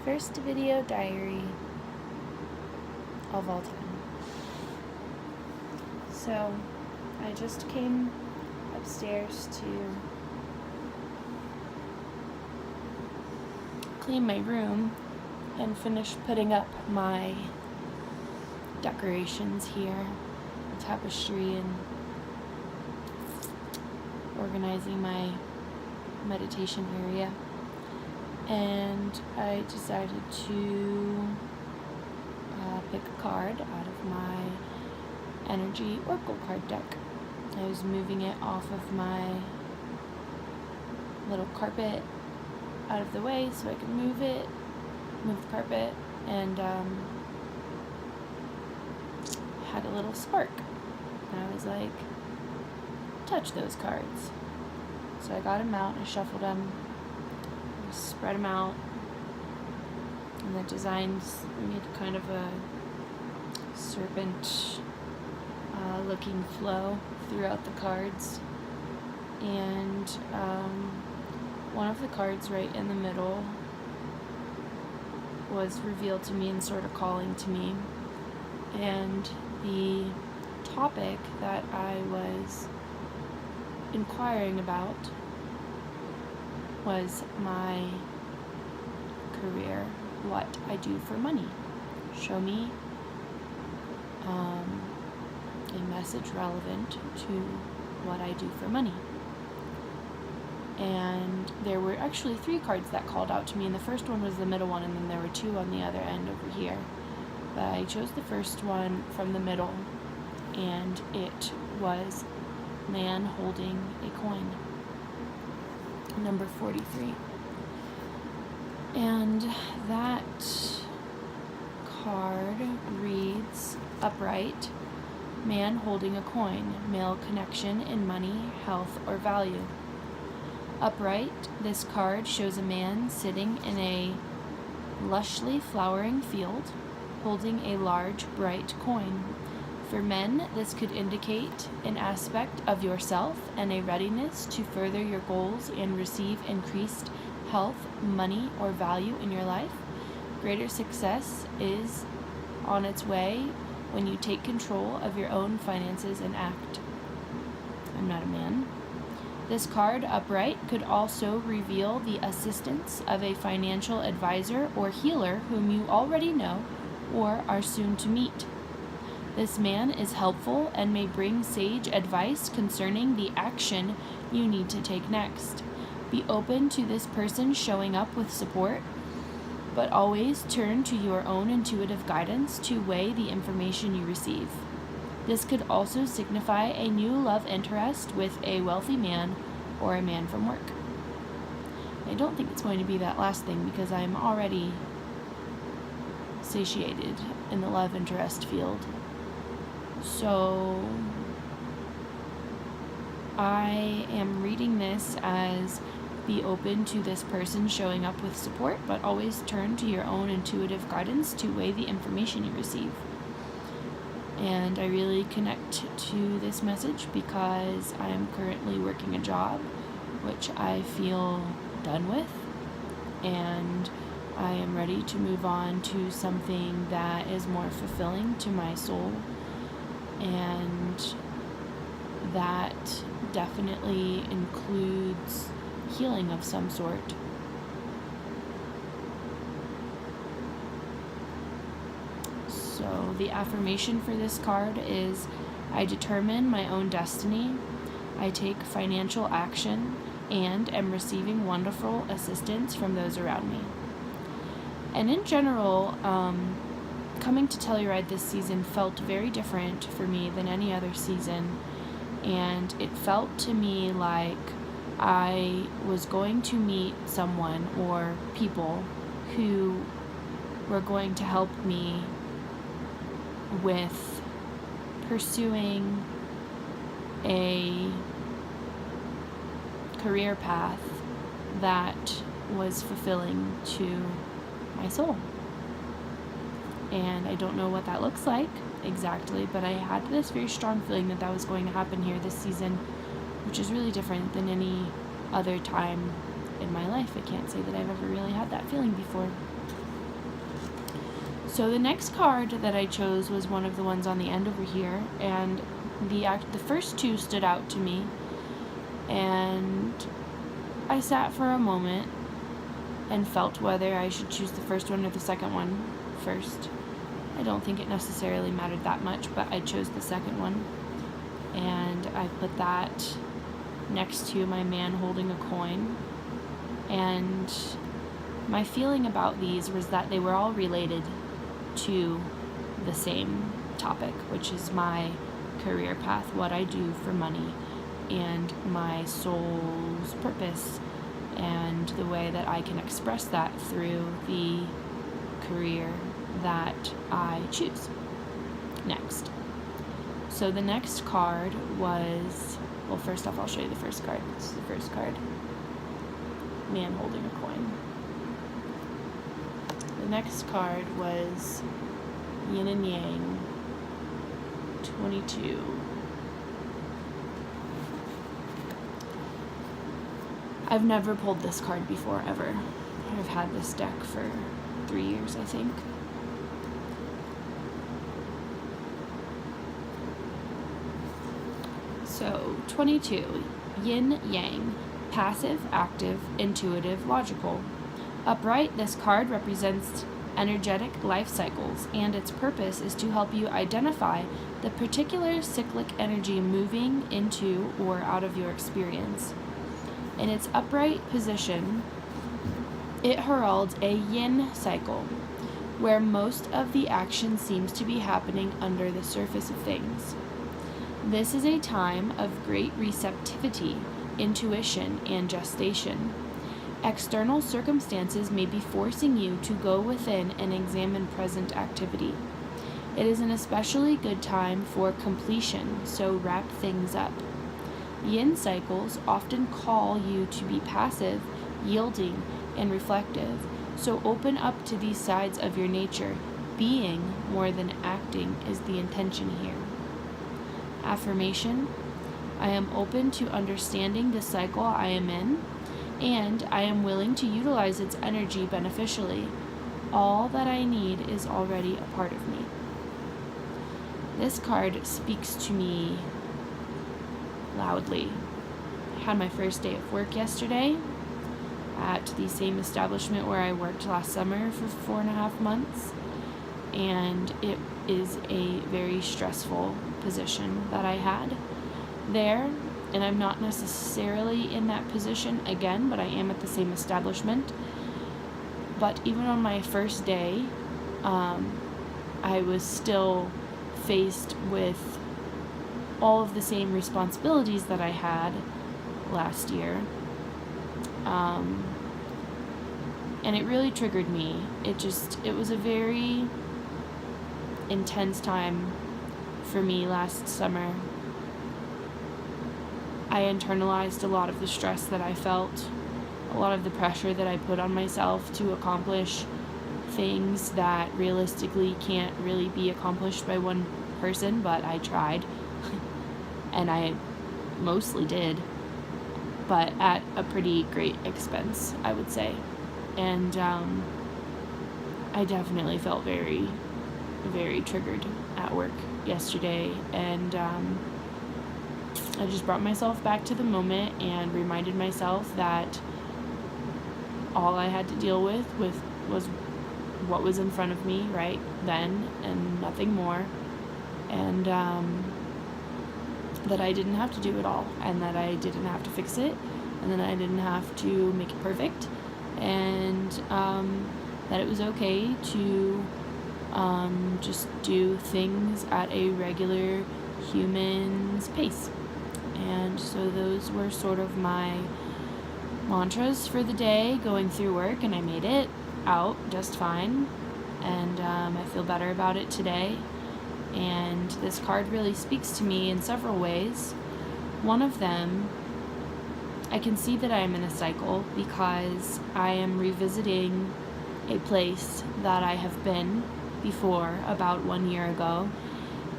first video diary of all time. So, I just came upstairs to clean my room and finish putting up my decorations here, the tapestry, and organizing my meditation area. And I decided to pick a card out of my energy oracle card deck. I was moving it off of my little carpet out of the way so I could move the carpet, and had a little spark. And I was like, touch those cards. So I got them out, I shuffled them, spread them out, and the designs made kind of a serpent looking flow throughout the cards. And one of the cards right in the middle was revealed to me and sort of calling to me. And the topic that I was inquiring about was my career, what I do for money. Show me a message relevant to what I do for money. And there were actually 3 cards that called out to me, and the first one was the middle one, and then there were 2 on the other end over here. But I chose the first one from the middle, and it was man holding a coin, number 43. And that card reads, upright, man holding a coin, male connection in money, health, or value. Upright, this card shows a man sitting in a lushly flowering field, holding a large, bright coin. For men, this could indicate an aspect of yourself and a readiness to further your goals and receive increased health, money, or value in your life. Greater success is on its way when you take control of your own finances and act. I'm not a man. This card, upright, could also reveal the assistance of a financial advisor or healer whom you already know or are soon to meet. This man is helpful and may bring sage advice concerning the action you need to take next. Be open to this person showing up with support, but always turn to your own intuitive guidance to weigh the information you receive. This could also signify a new love interest with a wealthy man or a man from work. I don't think it's going to be that last thing because I'm already satiated in the love interest field. So I am reading this as be open to this person showing up with support, but always turn to your own intuitive guidance to weigh the information you receive. And I really connect to this message because I am currently working a job which I feel done with, and I am ready to move on to something that is more fulfilling to my soul, and that definitely includes healing of some sort. So the affirmation for this card is, I determine my own destiny, I take financial action, and am receiving wonderful assistance from those around me. And in general, coming to Telluride this season felt very different for me than any other season, and it felt to me like I was going to meet someone or people who were going to help me with pursuing a career path that was fulfilling to my soul. And I don't know what that looks like exactly, but I had this very strong feeling that that was going to happen here this season, which is really different than any other time in my life. I can't say that I've ever really had that feeling before. So the next card that I chose was one of the ones on the end over here, and the first two stood out to me, and I sat for a moment and felt whether I should choose the first one or the second one first. I don't think it necessarily mattered that much, but I chose the second one, and I put that next to my man holding a coin. And my feeling about these was that they were all related to the same topic, which is my career path, what I do for money, and my soul's purpose, and the way that I can express that through the career that I choose next. So the next card was, well, first off, I'll show you the first card. This is the first card. Man holding a coin. The next card was Yin and Yang 22. I've never pulled this card before, ever. I've had this deck for 3 years, I think. So, 22, Yin Yang, passive, active, intuitive, logical. Upright, this card represents energetic life cycles, and its purpose is to help you identify the particular cyclic energy moving into or out of your experience. In its upright position, it heralds a yin cycle, where most of the action seems to be happening under the surface of things. This is a time of great receptivity, intuition, and gestation. External circumstances may be forcing you to go within and examine present activity. It is an especially good time for completion, so wrap things up. Yin cycles often call you to be passive, yielding, and reflective, so open up to these sides of your nature. Being more than acting is the intention here. Affirmation: I am open to understanding the cycle I am in, and I am willing to utilize its energy beneficially. All that I need is already a part of me. This card speaks to me loudly. I had my first day of work yesterday at the same establishment where I worked last summer for 4.5 months, and it is a very stressful position that I had there, and I'm not necessarily in that position again, but I am at the same establishment. But even on my first day, I was still faced with all of the same responsibilities that I had last year. And it really triggered me. It was a very intense time for me last summer. I internalized a lot of the stress that I felt, a lot of the pressure that I put on myself to accomplish things that realistically can't really be accomplished by one person, but I tried. And I mostly did, but at a pretty great expense, I would say. And I definitely felt very, very triggered at work yesterday, and I just brought myself back to the moment and reminded myself that all I had to deal with was what was in front of me right then and nothing more, and that I didn't have to do it all, and that I didn't have to fix it, and that I didn't have to make it perfect, and that it was okay to just do things at a regular human's pace. And so those were sort of my mantras for the day going through work, and I made it out just fine, and I feel better about it today. And this card really speaks to me in several ways. One of them, I can see that I am in a cycle because I am revisiting a place that I have been before about 1 year ago,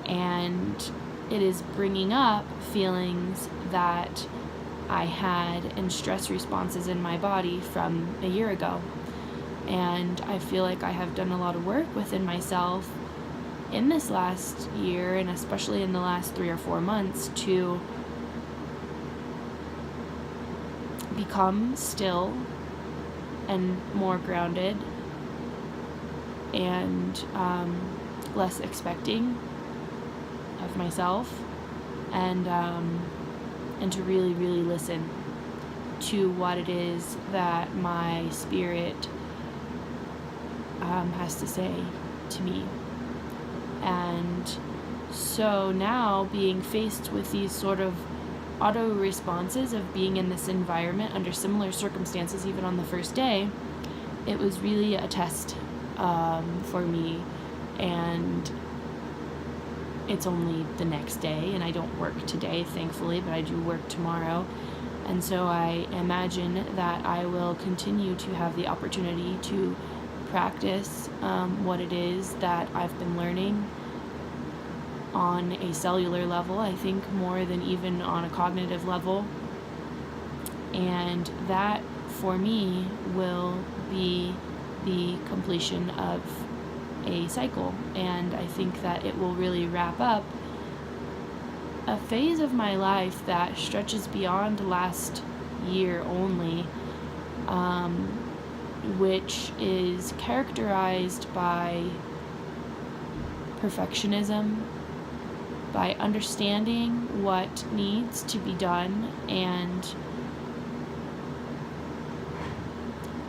and it is bringing up feelings that I had and stress responses in my body from a year ago. And I feel like I have done a lot of work within myself in this last year, and especially in the last 3 or 4 months, to become still and more grounded and less expecting of myself, and to really, really listen to what it is that my spirit has to say to me. And so now, being faced with these sort of auto responses of being in this environment under similar circumstances, even on the first day, it was really a test for me. And it's only the next day, and I don't work today, thankfully, but I do work tomorrow. And so I imagine that I will continue to have the opportunity to practice what it is that I've been learning on a cellular level, I think more than even on a cognitive level. And that, for me, will be the completion of a cycle. And I think that it will really wrap up a phase of my life that stretches beyond last year only, which is characterized by perfectionism, by understanding what needs to be done and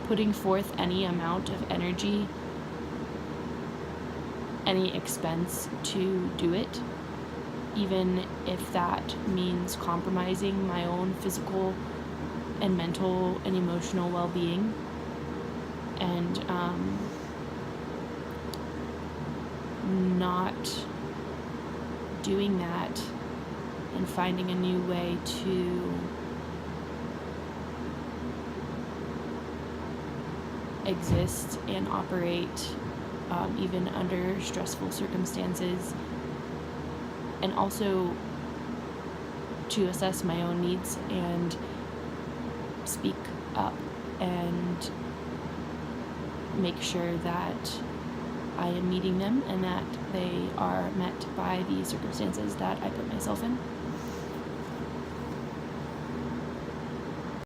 putting forth any amount of energy, any expense to do it, even if that means compromising my own physical and mental and emotional well-being. And not doing that and finding a new way to exist and operate even under stressful circumstances, and also to assess my own needs and speak up and make sure that I am meeting them and that they are met by the circumstances that I put myself in.